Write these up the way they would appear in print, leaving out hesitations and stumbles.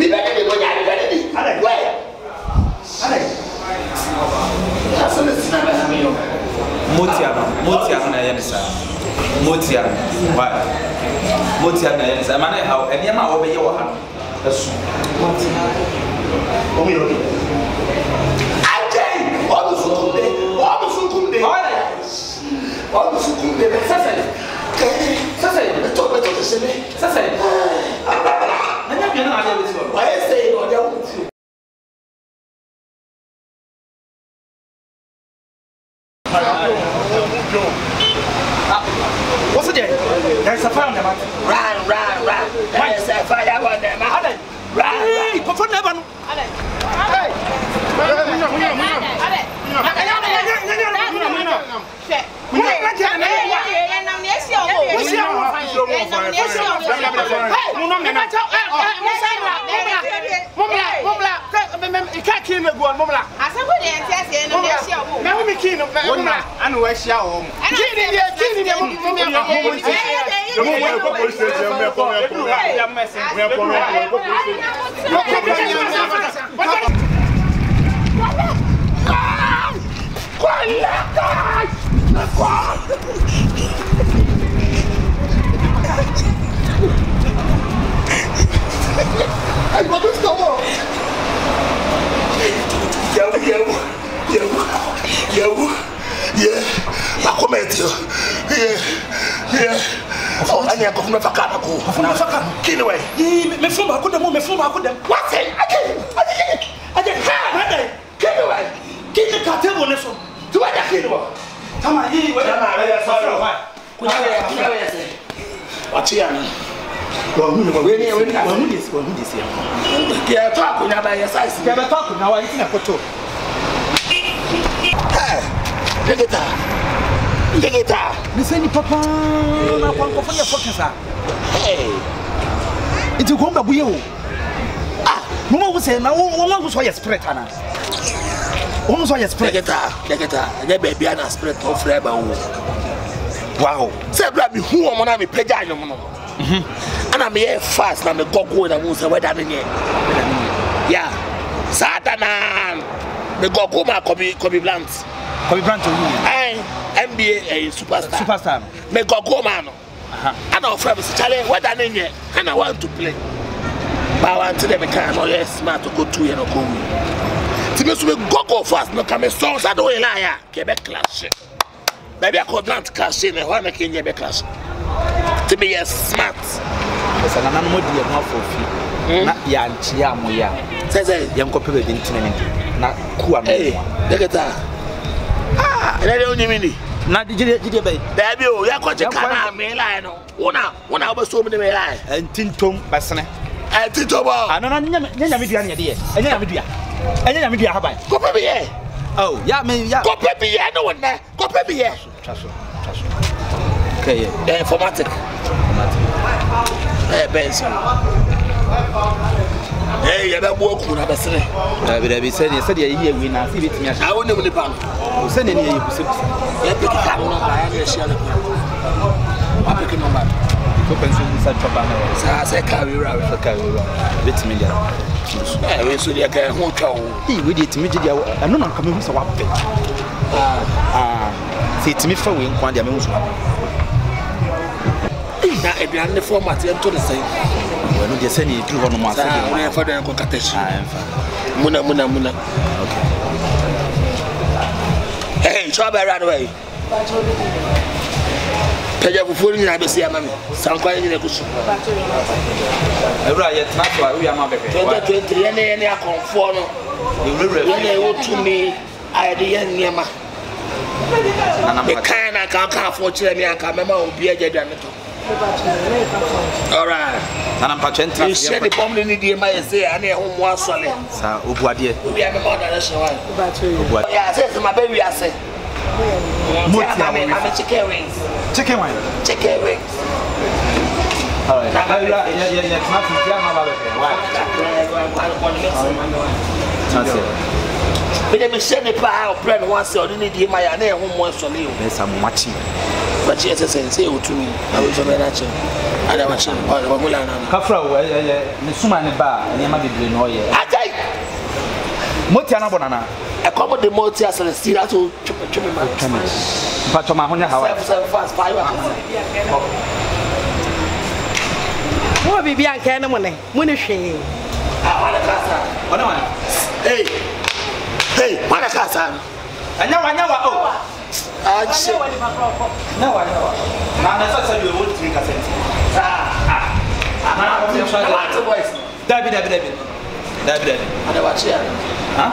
Be better than what I did. Where? That's a listen. Motia na yensa. Motia. Why? Motia na yensa. Man how any ma obey your hand. That's Motia. Ajay, all the sukunde. All the sukunde. Sasa, talk better to say. Sasa. Nanya biana ade with you. Why say no there with you? What's it there? There's a fire on the mat. Run. There's a fire on the mat. Run. Perform never. I got this cover. Yeah. I comment you. Yeah. Oh, I never come back. Kill away. Me from I could them. What's it? I did. Kill away. Kill the cartel on this one. Do I kill away? Come on, here. What's here? Who Yeah, talk when I buy your size. Get a talk now. I think I put two. Guitar. This ain't papa. I want to your focus. Hey, it's a combo. Mama was saying, now, one was your spirit, Anna. Almost your spirit. Guitar. The baby and a spirit of forever. Wow. Say, Blabby, who am I? Pejano. And I'm here fast. I'm a go and I won't say where that in here. Yeah, Satan. The go Kobe Blunt. Kobe Bryant to you. NBA superstar. Me go man. I know from Charlie what that in here. And I want to play. But I want to them kind of yes smart to go to you know go. To me go fast. No come songs I don't lie. Quebec clash. Maybe I could not clash in. Why make in Quebec clash? To me yes smart. Yes, and I'm not the enough for you. Not Yanchia Moya. Says young couple of internet. Not Kuam. Hey, look at that. Ah, I don't mean. Not the Jiddy Bay. Baby, you are going to come out, me line. One hour so many line. And Tintum Bassana. And Titoba. I don't know, dear. And then I'm media. Go baby, yeah. Oh, yeah, me, yeah. Go baby, yeah, no one there. Go baby, yeah. Trust. Okay, informatic. Benson. Hey, you're a walk on a vessel. I will say, you said, you will not see it. I won't know the bank. Send any you. Let me come on by a shell. I'm picking on that. I said, carry around. Bit me. I will see the guy who told he would eat immediately. I'm not coming with a wap. See to me for wing one day. Now, if you're the format, you're to the same. When you send it to one of my father and cockatish. Muna. Okay. Hey, Chaba ran away. Tell you before you have to see a mammy. Some quite in a cushion. Every yet, not why we are not baby. 20 any conform. You will to me. I had the young Yama. The kind I can't afford me. I can't remember be a janitor. All right. And I'm patient. You said the bomb in the DMI say, I need home was solid. Sir, Ubuadia. We have a mother. Yeah, I said to my baby, I said, I'm a chicken wings. Chicken wine. Chicken wings. All right. But let me send a power of bread once or didn't my home was solid. There's some matching. But she says, say to me, I was a manager. And I was a Mulan. Kafra, the Suman bar, and Yamadi Green Oil. I take Motiana Bonana. I come with the Motia Celestina to Patomahona, however, fast 5 hours. What be beyond Canamone? Munishi. What one? Hey, hey, Manacasa. I know, oh. I know. Now, that's what you would drink a cent. David. I watch here. Huh?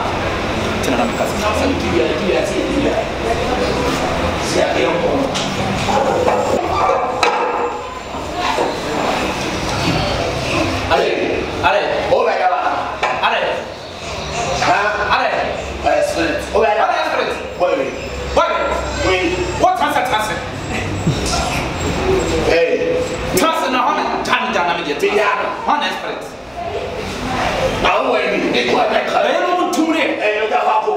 What has that happened? Hey, trust in a honest time down honest spirit. Now, when you quite like I don't tune in, and you got up.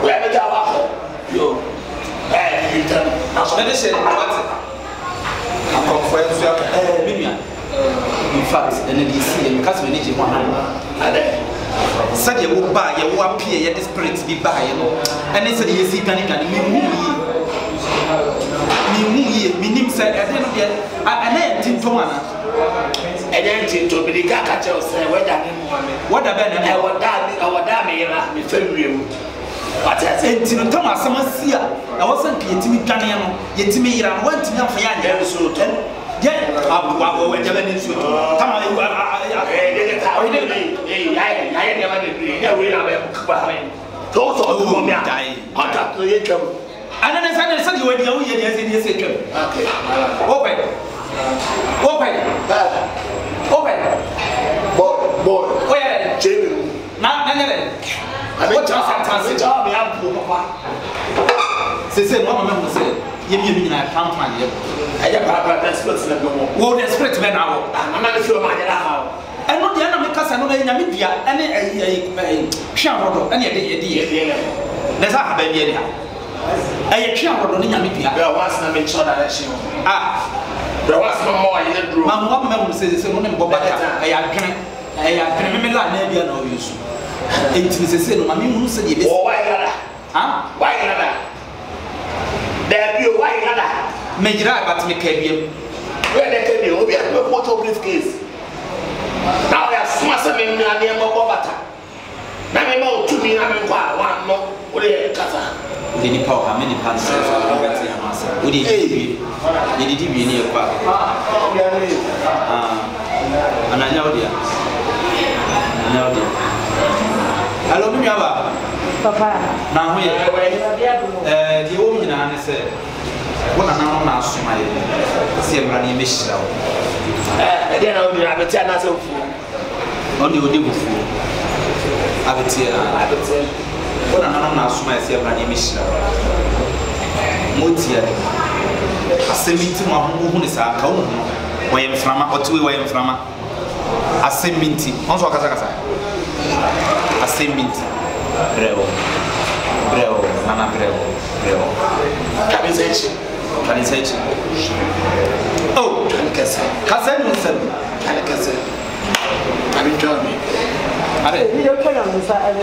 Where the Java? You, and you tell medicine. What's it? I'm conference. In fact, and then you see, because we need you one. Said you will buy, you will appear, yet the spirits be by, and they said, you see, can me said, I didn't get an end to one. An end to be the Gakacho said, what a bad and our damn, me February. But I said, Thomas, I must see, I wasn't getting me Ghana, yet to me, I went to know for you. Yeah, I'll go and tell you. Come on, I never did. Those are the women dying. And then I said, you were the only yes in this age. Okay, open. Boy, where, Jamie? Now, I want to tell me how to say, one man said, you mean I can't find you. I have the spirits. Well, the spirits men out. I'm not sure my house. I know the enemy because I know the Namibia and a Shamrock and a day. There's a baby. I Shamrock on Namibia. There was no mention that she. There was no more in the room. My mom says, I can remember Nabia no use. It is a sin. Mammy who said, why not? There be a white ladder. Major, but me came where they tell you, we have a photo briefcase. Now I have smashed them in the name of Bobata. Now I know to me, I'm in one more. What are you, Casa? Did how many pounds? Would he be near Quack? And I know, dear. Hello, Papa. Now, the woman said, what an hour so my Sierra Michel. Then only I would tell us only would do before. I would say, what an hour so my Sierra Michel. Motia, a seminti, who is our cone, way in Flama or 2 way in Flama. A seminti, also Casacasa. A seminti. Breo, Nana Breo. Canization. Oh, Cassan, I mean, Johnny. You can understand.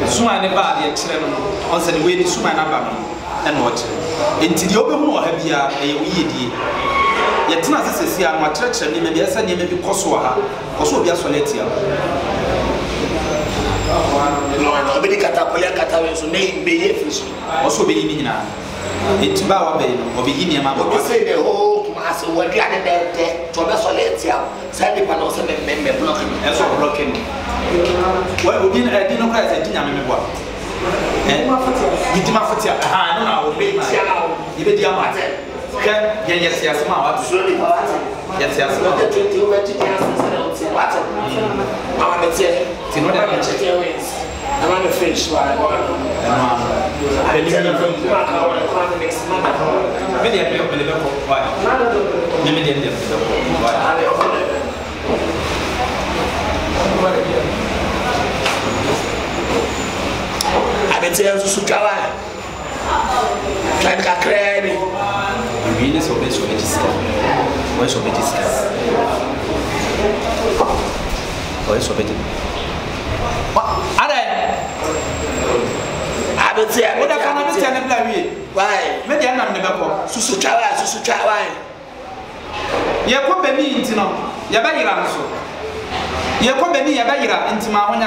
Suman about the excellent on the way to Suman and watch. Into the open more heavy a weedy. Yet, not as I see, I'm a church and maybe I said, maybe Kosoa, also be a soletia. Nobody Catapoya so name be also be in now. It's Bower Bay or beginning a mamma. Say the whole mass were gathered there to the Soletia, Sandy Panosa member blocking, and so blocking. Well, we didn't know I didn't remember. You did not put your hand on our baby. You did your matter. Yes, yes, ma. Yes, yes, I'm on the fish. I'm Like a cranny. You mean this or this or this? Where's your betis? Where's your betis? What? Are I don't say what I can't understand. Why? Maybe I'm never Susu Chawa. You put me into no. Yabayra so. You put me Yabayra into my own.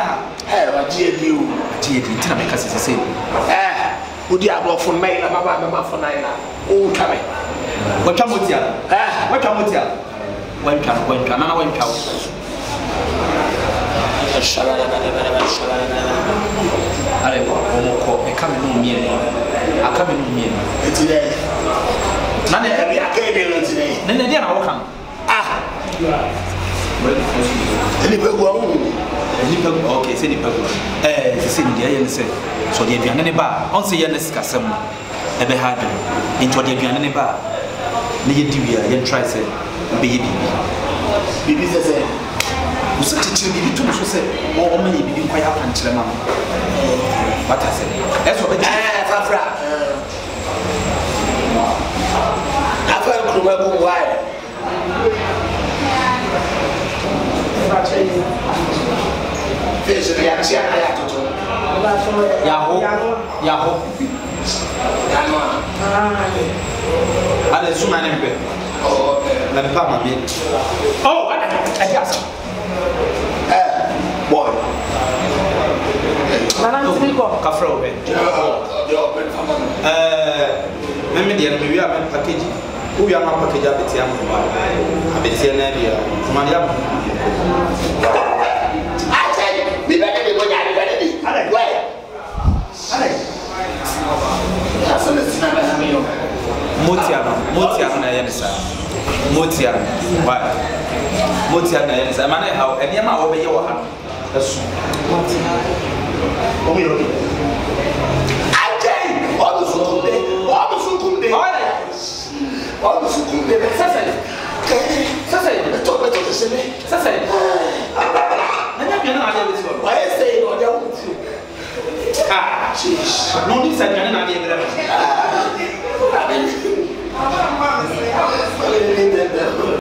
Eh, what did you? Tina make us the same. Eh, would you have got for mail? Mamma for 9. Oh, come. What come with you? Eh, what come with you? When come, I went out. I come in me. I come in me. Today. None of every academy today. Then they didn't come. Ah, okay, say the people. The same day, and say, so they be an any bar. On say, yes, Cassam, ever had into the piano bar. Need you try say, baby. Baby says, you said to me, too, so say, or many be quite up until a mamma. What I said, that's what I've heard why. Fish reaction. Yahoo. I assume my name. Let me pop my bit. Oh, I guess. Boy. Cafro. Maybe I have package. Who are not package up the I bet you an idea. I said, be better than what I ready. I like Motiana, why? Motiana, I manage how any amount over your hand. I tell all the Sukumbe, all the Sukumbe, all the Sukumbe, Sasay, talk about the same. Sasay, why is saying or don't? Ah, no, this I can't.